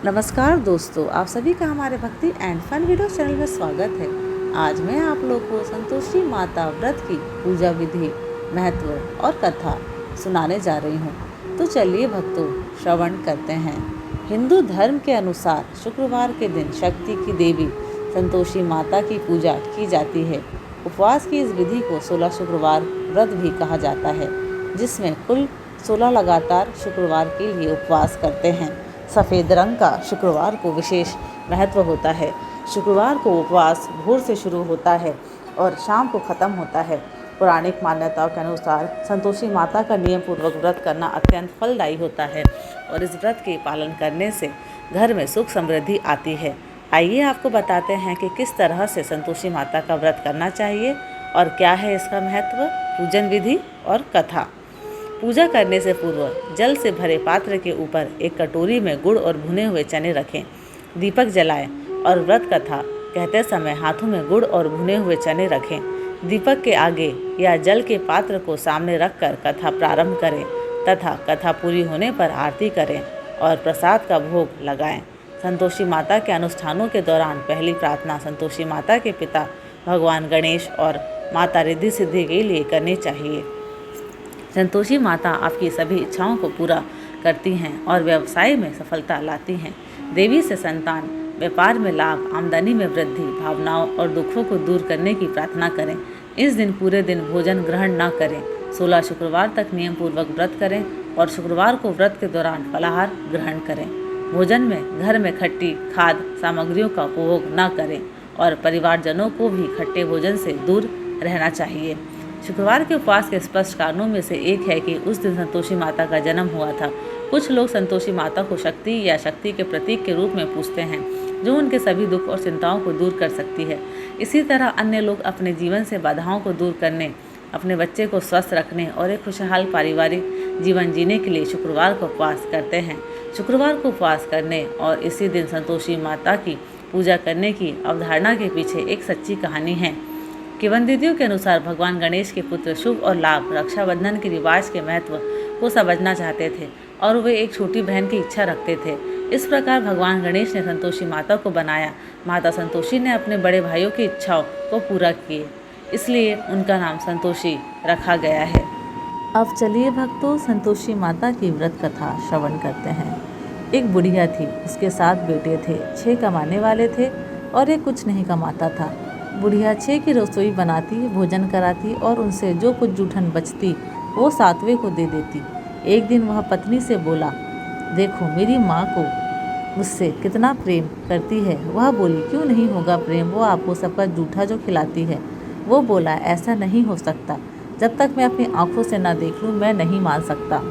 नमस्कार दोस्तों, आप सभी का हमारे भक्ति एंड फन वीडियो चैनल में स्वागत है। आज मैं आप लोग को संतोषी माता व्रत की पूजा विधि, महत्व और कथा सुनाने जा रही हूँ। तो चलिए भक्तों, श्रवण करते हैं। हिंदू धर्म के अनुसार शुक्रवार के दिन शक्ति की देवी संतोषी माता की पूजा की जाती है। उपवास की इस विधि को 16 शुक्रवार व्रत भी कहा जाता है, जिसमें कुल 16 लगातार शुक्रवार के लिए उपवास करते हैं। सफ़ेद रंग का शुक्रवार को विशेष महत्व होता है। शुक्रवार को उपवास भोर से शुरू होता है और शाम को ख़त्म होता है। पौराणिक मान्यताओं के अनुसार संतोषी माता का नियम पूर्वक व्रत करना अत्यंत फलदायी होता है और इस व्रत के पालन करने से घर में सुख समृद्धि आती है। आइए आपको बताते हैं कि किस तरह से संतोषी माता का व्रत करना चाहिए और क्या है इसका महत्व, पूजन विधि और कथा। पूजा करने से पूर्व जल से भरे पात्र के ऊपर एक कटोरी में गुड़ और भुने हुए चने रखें, दीपक जलाएं और व्रत कथा कहते समय हाथों में गुड़ और भुने हुए चने रखें। दीपक के आगे या जल के पात्र को सामने रखकर कथा प्रारंभ करें तथा कथा पूरी होने पर आरती करें और प्रसाद का भोग लगाएं। संतोषी माता के अनुष्ठानों के दौरान पहली प्रार्थना संतोषी माता के पिता भगवान गणेश और माता रिद्धि सिद्धि के लिए करनी चाहिए। संतोषी माता आपकी सभी इच्छाओं को पूरा करती हैं और व्यवसाय में सफलता लाती हैं। देवी से संतान, व्यापार में लाभ, आमदनी में वृद्धि, भावनाओं और दुखों को दूर करने की प्रार्थना करें। इस दिन पूरे दिन भोजन ग्रहण न करें। 16 शुक्रवार तक नियम पूर्वक व्रत करें और शुक्रवार को व्रत के दौरान फलाहार ग्रहण करें। भोजन में घर में खट्टी खाद्य सामग्रियों का उपभोग न करें और परिवारजनों को भी खट्टे भोजन से दूर रहना चाहिए। शुक्रवार के उपवास के स्पष्ट कारणों में से एक है कि उस दिन संतोषी माता का जन्म हुआ था। कुछ लोग संतोषी माता को शक्ति या शक्ति के प्रतीक के रूप में पूजते हैं, जो उनके सभी दुख और चिंताओं को दूर कर सकती है। इसी तरह अन्य लोग अपने जीवन से बाधाओं को दूर करने, अपने बच्चे को स्वस्थ रखने और एक खुशहाल पारिवारिक जीवन जीने के लिए शुक्रवार को उपवास करते हैं। शुक्रवार को उपवास करने और इसी दिन संतोषी माता की पूजा करने की अवधारणा के पीछे एक सच्ची कहानी है। किंवदंतियों के अनुसार भगवान गणेश के पुत्र शुभ और लाभ रक्षाबंधन के रिवाज के महत्व को समझना चाहते थे और वे एक छोटी बहन की इच्छा रखते थे। इस प्रकार भगवान गणेश ने संतोषी माता को बनाया। माता संतोषी ने अपने बड़े भाइयों की इच्छाओं को पूरा किए, इसलिए उनका नाम संतोषी रखा गया है। अब चलिए भक्तों, संतोषी माता की व्रत कथा श्रवण करते हैं। एक बुढ़िया थी, उसके 7 बेटे थे। 6 कमाने वाले थे और एक कुछ नहीं कमाता था। बुढ़िया 6 की रसोई बनाती, भोजन कराती और उनसे जो कुछ जूठन बचती वो 7वें को दे देती। एक दिन वह पत्नी से बोला, देखो मेरी माँ को मुझसे कितना प्रेम करती है। वह बोली, क्यों नहीं होगा प्रेम, वो आपको सबका जूठा जो खिलाती है। वो बोला, ऐसा नहीं हो सकता, जब तक मैं अपनी आंखों से ना देख लूँ मैं नहीं मान सकता।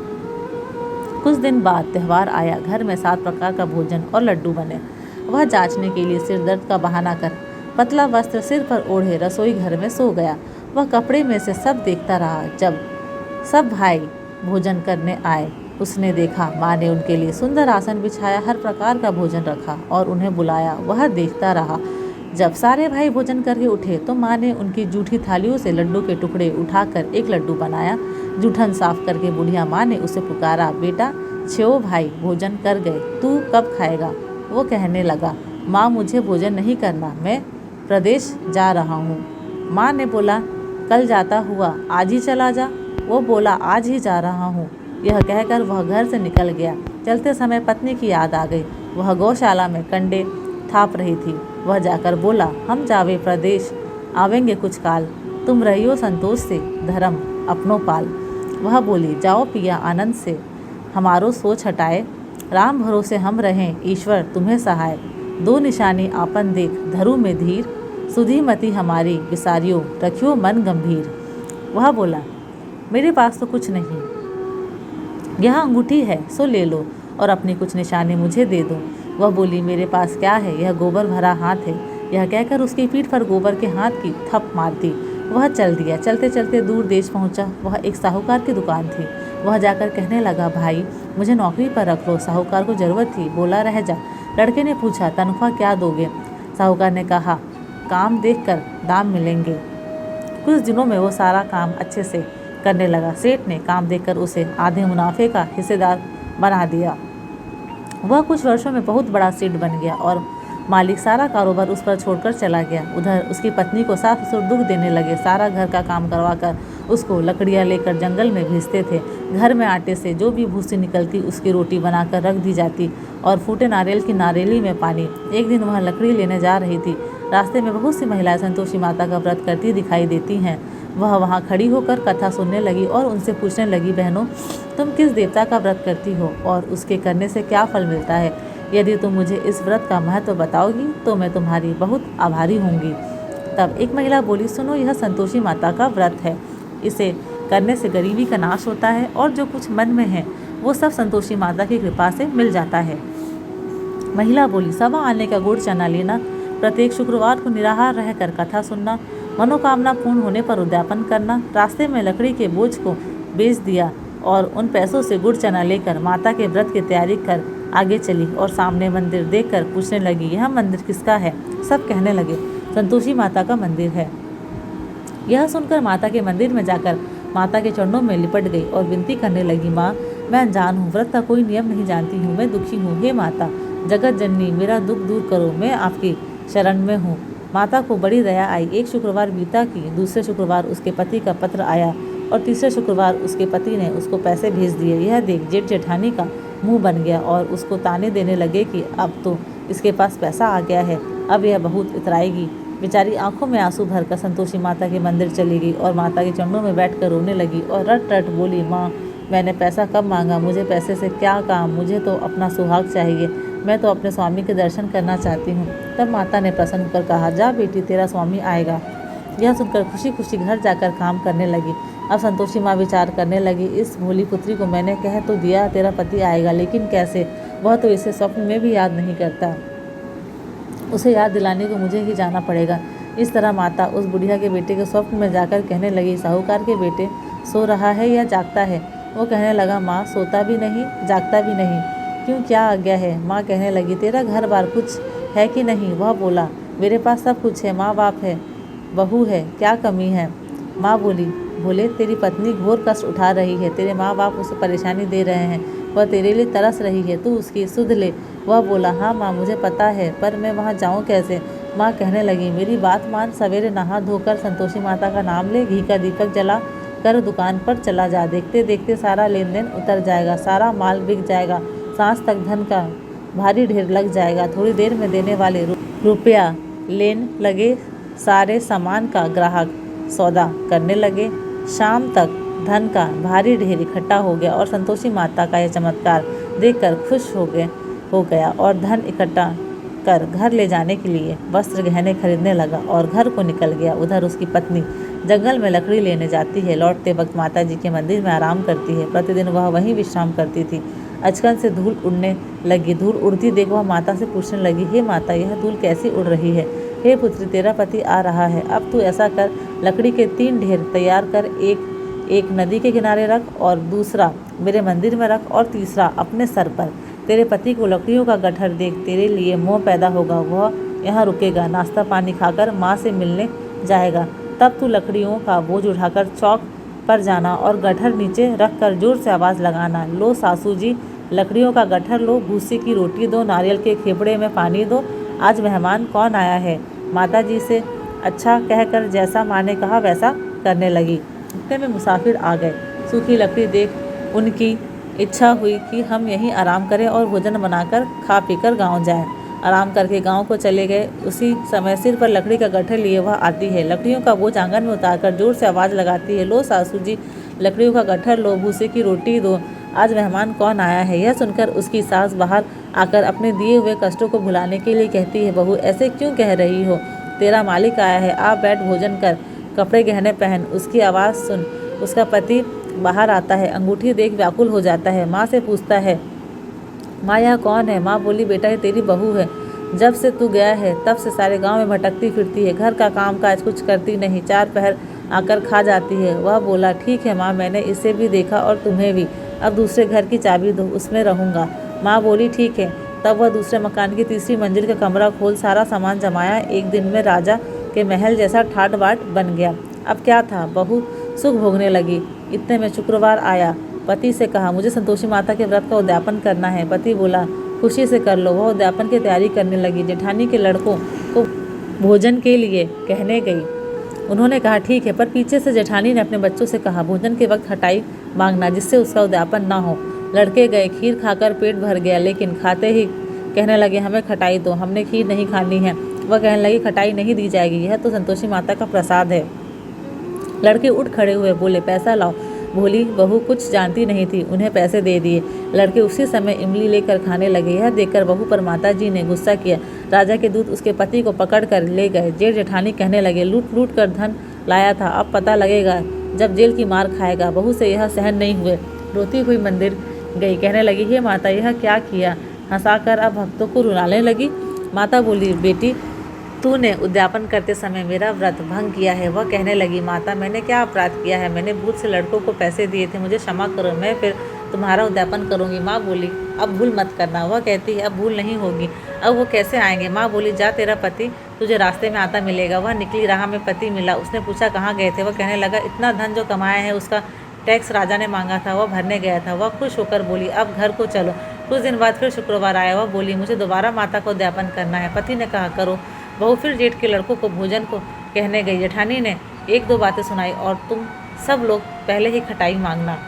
कुछ दिन बाद त्यौहार आया। घर में 7 प्रकार का भोजन और लड्डू बने। वह जांचने के लिए सिर दर्द का बहाना कर पतला वस्त्र सिर पर ओढ़े रसोई घर में सो गया। वह कपड़े में से सब देखता रहा। जब सब भाई भोजन करने आए, उसने देखा माँ ने उनके लिए सुंदर आसन बिछाया, हर प्रकार का भोजन रखा और उन्हें बुलाया। वह देखता रहा। जब सारे भाई भोजन करके उठे तो माँ ने उनकी जूठी थालियों से लड्डू के टुकड़े उठाकर एक लड्डू बनाया। जूठन साफ करके बुढ़िया माँ ने उसे पुकारा, बेटा 6 भाई भोजन कर गए, तू कब खाएगा। वो कहने लगा, माँ मुझे भोजन नहीं करना, मैं प्रदेश जा रहा हूँ। माँ ने बोला, कल जाता हुआ आज ही चला जा। वो बोला, आज ही जा रहा हूँ। यह कहकर वह घर से निकल गया। चलते समय पत्नी की याद आ गई। वह गौशाला में कंडे थाप रही थी। वह जाकर बोला, हम जावे प्रदेश आवेंगे कुछ काल, तुम रहियो संतोष से धर्म अपनों पाल। वह बोली, जाओ पिया आनंद से हमारो सोच हटाए, राम भरोसे हम रहें ईश्वर तुम्हें सहाय। 2 निशानी आपन देख धरु में धीर, सुधी मति हमारी विसारियो रखियो मन गंभीर। वह बोला, मेरे पास तो कुछ नहीं, यह अंगूठी है सो ले लो और अपनी कुछ निशानी मुझे दे दो। वह बोली, मेरे पास क्या है, यह गोबर भरा हाथ है। यह कहकर उसकी पीठ पर गोबर के हाथ की थप मारती। वह चल दिया। चलते चलते दूर देश पहुंचा। वह एक साहूकार की दुकान थी। वह जाकर कहने लगा, भाई मुझे नौकरी पर रख लो। साहूकार को जरूरत थी, बोला रह जा। लड़के ने पूछा, तनख्वाह क्या दोगे। साहूकार ने कहा, काम देखकर दाम मिलेंगे। कुछ दिनों में वो सारा काम अच्छे से करने लगा। सेठ ने काम देखकर उसे आधे मुनाफे का हिस्सेदार बना दिया। वह कुछ वर्षों में बहुत बड़ा सेठ बन गया और मालिक सारा कारोबार उस पर छोड़कर चला गया। उधर उसकी पत्नी को सास ससुर दुख देने लगे। सारा घर का काम करवाकर उसको लकड़ियाँ लेकर जंगल में भेजते थे। घर में आटे से जो भी भूसी निकलती उसकी रोटी बनाकर रख दी जाती और फूटे नारियल की नारेली में पानी। एक दिन वह लकड़ी लेने जा रही थी। रास्ते में बहुत सी महिलाएं संतोषी माता का व्रत करती दिखाई देती हैं। वह वहाँ खड़ी होकर कथा सुनने लगी और उनसे पूछने लगी, बहनों, तुम किस देवता का व्रत करती हो और उसके करने से क्या फल मिलता है? यदि तुम मुझे इस व्रत का महत्व बताओगी तो मैं तुम्हारी बहुत आभारी होंगी। तब एक महिला बोली, सुनो, यह संतोषी माता का व्रत है। इसे करने से गरीबी का नाश होता है और जो कुछ मन में है वो सब संतोषी माता की कृपा से मिल जाता है। महिला बोली, सवा आने का गुड़ चना लेना, प्रत्येक शुक्रवार को निराहार रहकर कथा सुनना, मनोकामना पूर्ण होने पर उद्यापन करना। रास्ते में लकड़ी के बोझ को बेच दिया और उन पैसों से गुड़ चना लेकर माता के व्रत की तैयारी कर आगे चली और सामने मंदिर देखकर पूछने लगी, यह मंदिर किसका है? सब कहने लगे, संतोषी माता का मंदिर है। यह सुनकर माता के मंदिर में जाकर माता के चरणों में लिपट गई और विनती करने लगी, माँ, मैं अनजान हूँ, व्रत का कोई नियम नहीं जानती हूँ, मैं दुखी हूँ। हे माता जगत जननी, मेरा दुख दूर करो, मैं आपकी शरण में हूँ। माता को बड़ी दया आई। एक शुक्रवार बीता कि दूसरे शुक्रवार उसके पति का पत्र आया और तीसरे शुक्रवार उसके पति ने उसको पैसे भेज दिए। यह देख जेठ जेठानी का मुंह बन गया और उसको ताने देने लगे कि अब तो इसके पास पैसा आ गया है, अब यह बहुत इतराएगी। बेचारी आंखों में आंसू भरकर संतोषी माता के मंदिर चली गई और माता के चरणों में बैठकर रोने लगी और रट रट बोली, माँ, मैंने पैसा कब मांगा? मुझे पैसे से क्या काम? मुझे तो अपना सुहाग चाहिए। मैं तो अपने स्वामी के दर्शन करना चाहती हूँ। तब माता ने प्रसन्न होकर कहा, जा बेटी, तेरा स्वामी आएगा। यह सुनकर खुशी खुशी घर जाकर काम करने लगी। अब संतोषी माँ विचार करने लगी, इस भोली पुत्री को मैंने कह तो दिया तेरा पति आएगा, लेकिन कैसे? वह तो इसे स्वप्न में भी याद नहीं करता। उसे याद दिलाने को मुझे ही जाना पड़ेगा। इस तरह माता उस बुढ़िया के बेटे के स्वप्न में जाकर कहने लगी, साहूकार के बेटे सो रहा है या जागता है? वो कहने लगा, माँ, सोता भी नहीं जागता भी नहीं। क्यों, क्या आज्ञा है? माँ कहने लगी, तेरा घर बार कुछ है कि नहीं? वह बोला, मेरे पास सब कुछ है, माँ बाप है, बहू है, क्या कमी है? माँ बोले, तेरी पत्नी घोर कष्ट उठा रही है, तेरे माँ बाप उसे परेशानी दे रहे हैं, वह तेरे लिए तरस रही है, तू उसकी सुध ले। वह बोला, हाँ माँ, मुझे पता है, पर मैं वहाँ जाऊँ कैसे? माँ कहने लगी, मेरी बात मान, सवेरे नहा धोकर संतोषी माता का नाम ले, घी का दीपक जला कर दुकान पर चला जा। देखते देखते सारा लेन देन उतर जाएगा, सारा माल बिक जाएगा, सांस तक धन का भारी ढेर लग जाएगा। थोड़ी देर में देने वाले रुपया लेन लगे, सारे सामान का ग्राहक सौदा करने लगे। शाम तक धन का भारी ढेर इकट्ठा हो गया और संतोषी माता का यह चमत्कार देखकर खुश हो गया और धन इकट्ठा कर घर ले जाने के लिए वस्त्र गहने खरीदने लगा और घर को निकल गया। उधर उसकी पत्नी जंगल में लकड़ी लेने जाती है। लौटते वक्त माता जी के मंदिर में आराम करती है। प्रतिदिन वह वहीं विश्राम करती थी। अचकन से धूल उड़ने लगी। धूल उड़ती देख वह माता से पूछने लगी, हे माता, यह धूल कैसी उड़ रही है? हे पुत्री, तेरा पति आ रहा है, अब तू ऐसा कर, लकड़ी के 3 ढेर तैयार कर, एक नदी के किनारे रख और दूसरा मेरे मंदिर में रख और तीसरा अपने सर पर। तेरे पति को लकड़ियों का गट्ठर देख तेरे लिए मोह पैदा होगा, वह यहाँ रुकेगा, नाश्ता पानी खाकर माँ से मिलने जाएगा। तब तू लकड़ियों का बोझ उठाकर चौक पर जाना और गट्ठर नीचे रख कर जोर से आवाज़ लगाना, लो सासू जी, लकड़ियों का गट्ठर लो, भूसे की रोटी दो, नारियल के खेपड़े में पानी दो, आज मेहमान कौन आया है? माता जी से अच्छा कहकर जैसा माँ ने कहा वैसा करने लगी। इतने में मुसाफिर आ गए। सूखी लकड़ी देख उनकी इच्छा हुई कि हम यहीं आराम करें और भोजन बनाकर खा पीकर गांव जाएं। आराम करके गांव को चले गए। उसी समय सिर पर लकड़ी का गट्ठर लिए वह आती है। लकड़ियों का बोझ आंगन में उतारकर जोर से आवाज़ लगाती है, लो सासू जी, लकड़ियों का गट्ठर लो, भूसे की रोटी दो, आज मेहमान कौन आया है? यह सुनकर उसकी सास बाहर आकर अपने दिए हुए कष्टों को भुलाने के लिए कहती है, बहू, ऐसे क्यों कह रही हो? तेरा मालिक आया है, आप बैठ, भोजन कर, कपड़े गहने पहन। उसकी आवाज़ सुन उसका पति बाहर आता है। अंगूठी देख व्याकुल हो जाता है। माँ से पूछता है, माँ यह कौन है? माँ बोली, बेटा ये तेरी बहू है। जब से तू गया है तब से सारे गांव में भटकती फिरती है, घर का काम काज कुछ करती नहीं, 4 पहर आकर खा जाती है। वह बोला, ठीक है माँ, मैंने इसे भी देखा और तुम्हें भी, अब दूसरे घर की चाबी दो, उसमें रहूँगा। माँ बोली, ठीक है। तब वह दूसरे मकान की तीसरी मंजिल का कमरा खोल सारा सामान जमाया। एक दिन में राजा के महल जैसा ठाट बाट बन गया। अब क्या था, बहू सुख भोगने लगी। इतने में शुक्रवार आया। पति से कहा, मुझे संतोषी माता के व्रत का उद्यापन करना है। पति बोला, खुशी से कर लो। वह उद्यापन की तैयारी करने लगी। जेठानी के लड़कों को भोजन के लिए कहने गई। उन्होंने कहा ठीक है, पर पीछे से जेठानी ने अपने बच्चों से कहा भोजन के वक्त खटाई मांगना, जिससे उसका उद्यापन ना हो। लड़के गए। खीर खाकर पेट भर गया, लेकिन खाते ही कहने लगे हमें खटाई दो, हमने खीर नहीं खानी है। वह कहने लगी खटाई नहीं दी जाएगी, यह तो संतोषी माता का प्रसाद है। लड़के उठ खड़े हुए, बोले पैसा लाओ। भोली बहू कुछ जानती नहीं थी, उन्हें पैसे दे दिए। लड़के उसी समय इमली लेकर खाने लगे। यह देखकर बहू पर माता जी ने गुस्सा किया। राजा के दूत उसके पति को पकड़ कर ले गए। जेठ जेठानी कहने लगे लूट लूट कर धन लाया था, अब पता लगेगा जब जेल की मार खाएगा। बहू से यह सहन नहीं हुए, रोती हुई मंदिर गई। कहने लगी हे माता, यह क्या किया। हंसाकर अब भक्तों को रुलाने लगी। माता बोली बेटी, तूने उद्यापन करते समय मेरा व्रत भंग किया है। वह कहने लगी माता, मैंने क्या अपराध किया है, मैंने भूल से लड़कों को पैसे दिए थे, मुझे क्षमा करो, मैं फिर तुम्हारा उद्यापन करूंगी। माँ बोली अब भूल मत करना। वह कहती है अब भूल नहीं होगी। अब वो कैसे आएंगे। माँ बोली जा, तेरा पति तुझे रास्ते में आता मिलेगा। वह निकली, राह में पति मिला। उसने पूछा कहाँ गए थे। वह कहने लगा इतना धन जो कमाया है उसका टैक्स राजा ने मांगा था, वह भरने गया था। वह खुश होकर बोली अब घर को चलो। कुछ दिन बाद फिर शुक्रवार आया। वह बोली मुझे दोबारा माता को उद्यापन करना है। पति ने कहा करो। बहू फिर जेठ के लड़कों को भोजन को कहने गई। जेठानी ने एक दो बातें सुनाई और तुम सब लोग पहले ही खटाई मांगना।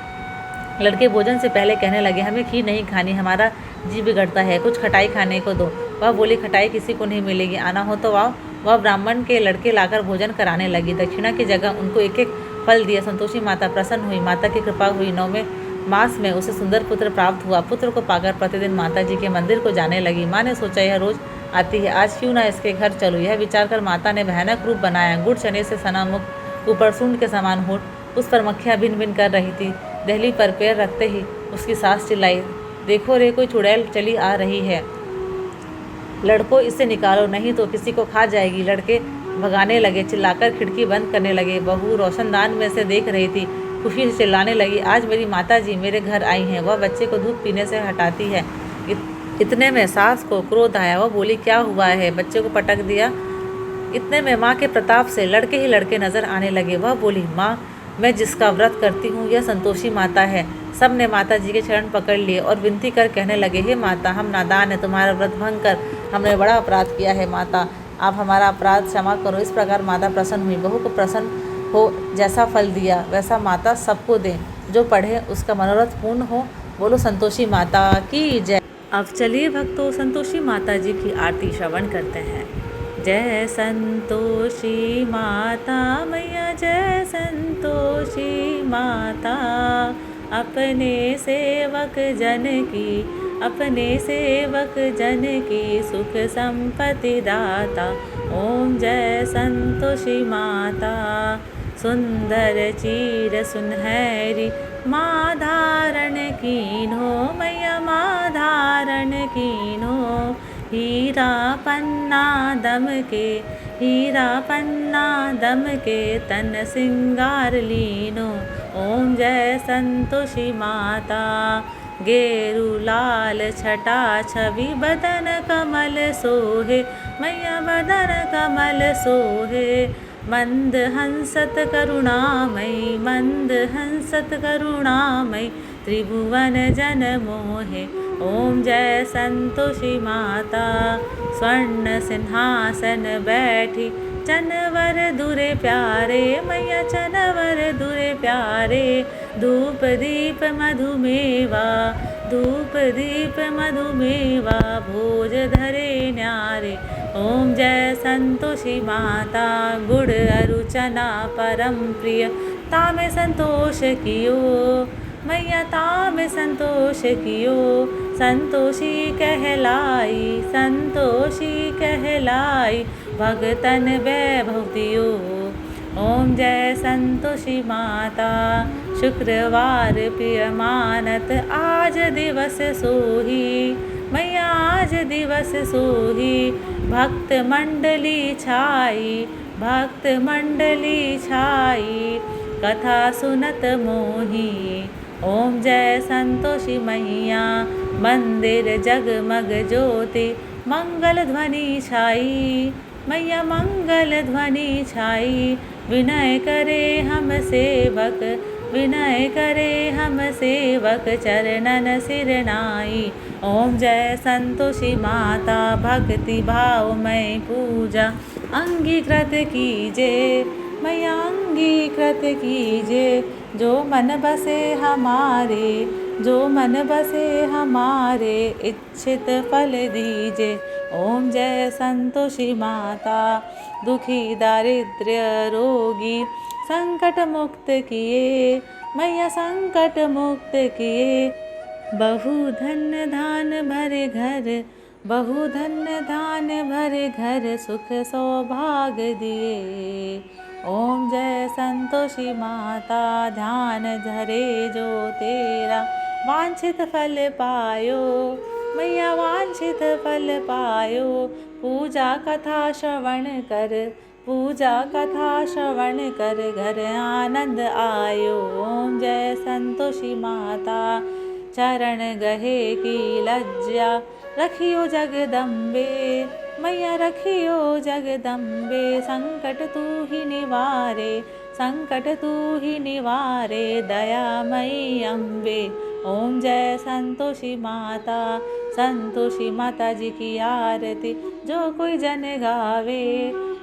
लड़के भोजन से पहले कहने लगे हमें खीर नहीं खानी, हमारा जी बिगड़ता है, कुछ खटाई खाने को दो। वह बोली खटाई किसी को नहीं मिलेगी, आना हो तो आओ। वह ब्राह्मण के लड़के लाकर भोजन कराने लगी। दक्षिणा की जगह उनको एक एक फल दिया। संतोषी माता प्रसन्न हुई। माता की कृपा हुई। 9वें मास में उसे सुंदर पुत्र प्राप्त हुआ। पुत्र को पाकर प्रतिदिन माता जी के मंदिर को जाने लगी। माँ ने सोचा यह रोज आती है, आज क्यों ना इसके घर चलो। यह विचार कर माता ने भयानक रूप बनाया। गुड़ चने से सना मुख, ऊपर सूंड के समान होठ, उस पर मक्खियाँ भिन भिन कर रही थी। दहली पर पैर रखते ही उसकी सास चिल्लाई देखो रे, कोई चुड़ैल चली आ रही है, लड़कों इसे निकालो नहीं तो किसी को खा जाएगी। लड़के भगाने लगे, चिल्लाकर खिड़की बंद करने लगे। बहू रोशनदान में से देख रही थी, खुशी से चिल्लाने लगी आज मेरी माता जी मेरे घर आई हैं। वह बच्चे को दूध पीने से हटाती है। इतने में सास को क्रोध आया। वह बोली क्या हुआ है, बच्चे को पटक दिया। इतने में माँ के प्रताप से लड़के ही लड़के नजर आने लगे। वह बोली माँ, मैं जिसका व्रत करती हूँ यह संतोषी माता है। सब ने माता जी के चरण पकड़ लिए और विनती कर कहने लगे हे माता, हम नादान हैं, तुम्हारा व्रत भंग कर हमने बड़ा अपराध किया है। माता आप हमारा अपराध क्षमा करो। इस प्रकार माता प्रसन्न हुई। बहू को प्रसन्न हो, जैसा फल दिया वैसा माता सबको दें, जो पढ़े उसका मनोरथ पूर्ण हो। बोलो संतोषी माता की जय। अब चलिए भक्तों संतोषी माता जी की आरती श्रवण करते हैं। जय संतोषी माता मैया, जय संतोषी माता, अपने सेवक जन की, अपने सेवक जन की सुख संपत्ति दाता। ओम जय संतोषी माता। सुंदर चीर सुनहरी माँ धारण कीन्हो, मैया माँ धारण कीन्हो। हीरा पन्ना दम के, हीरा पन्ना दम के, तन सिंगार लीनो। ओम जय संतोषी माता। गेरु लाल छटा छवि बदन कमल सोहे, मैया बदन कमल सोहे। मंद हंसत करुणामयी, मंद हंसत करुणामयी, त्रिभुवन जन मोहे। ओम जय संतोषी माता। स्वर्ण सिंहासन बैठी, चनवर दुरे प्यारे, मैया चनवर दुरे प्यारे। धूप दीप मधुमेवा, धूप दीप मधुमेवा, भोज धरे न्यारे। ओम जय संतोषी माता। गुड़ अरु चना परम प्रिय, तामे संतोष कियो, मैया तामे संतोष कियो। संतोषी कहलाई, संतोषी कहलाई, भगतन वैभव दियो। ओम जय संतोषी माता। शुक्रवार प्रिय मानत, आज दिवस सोही, मैया आज दिवस सोही। भक्त मंडली छाई, भक्त मंडली छाई, कथा सुनत मोही। ओम जय संतोषी मैया। मंदिर जगमग ज्योति, मंगल ध्वनि छाई, मैया मंगल ध्वनि छाई। विनय करे हम सेवक, विनय करे हम सेवक चरणन सिरनाई। ओम जय संतोषी माता भक्ति भाव में पूजा अंगीकृत कीजे मैया अंगीकृत कीजे। जो मन बसे हमारे, जो मन बसे हमारे इच्छित फल दीजे। ओम जय संतोषी माता दुखी दारिद्र्य रोगी संकट मुक्त किए मैया संकट मुक्त किए। बहु धन धान भरे घर, बहु धन धान भरे घर सुख सौभाग्य दिए। ओम जय संतोषी माता ध्यान धरे जो तेरा वांछित फल पायो मैया वांछित फल पायो। पूजा कथा श्रवण कर, पूजा कथा श्रवण कर घर आनंद आयो। ओम जय संतोषी माता चरण गहे की लज्जा रखियो जगदम्बे मैया रखियो जगदम्बे। संकट तू ही निवारे, संकट तू ही निवारे दयामयी अम्बे। ओम जय संतोषी माता, संतोषी माता जी की आरती जो कोई जन गावे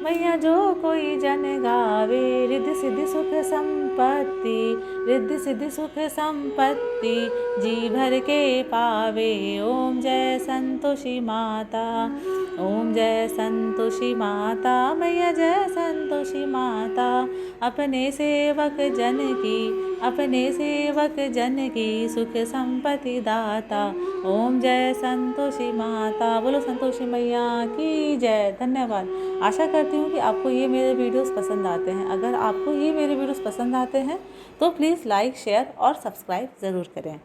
मैया जो कोई जन गावे। रिद्धि सिद्धि सुख संपत्ति, रिद्धि सिद्धि सुख संपत्ति जी भर के पावे। ओम जय संतोषी माता, ओम जय संतोषी माता मैया जय संतोषी माता। अपने सेवक जन की, अपने सेवक जन की सुख संपत्ति दाता। ओम जय संतोषी माता। बोलो संतोषी मैया की जय। धन्यवाद। आशा करती हूँ कि आपको ये मेरे वीडियोस पसंद आते हैं। अगर आपको ये मेरे वीडियोस पसंद आते हैं तो प्लीज़ लाइक शेयर और सब्सक्राइब ज़रूर करें।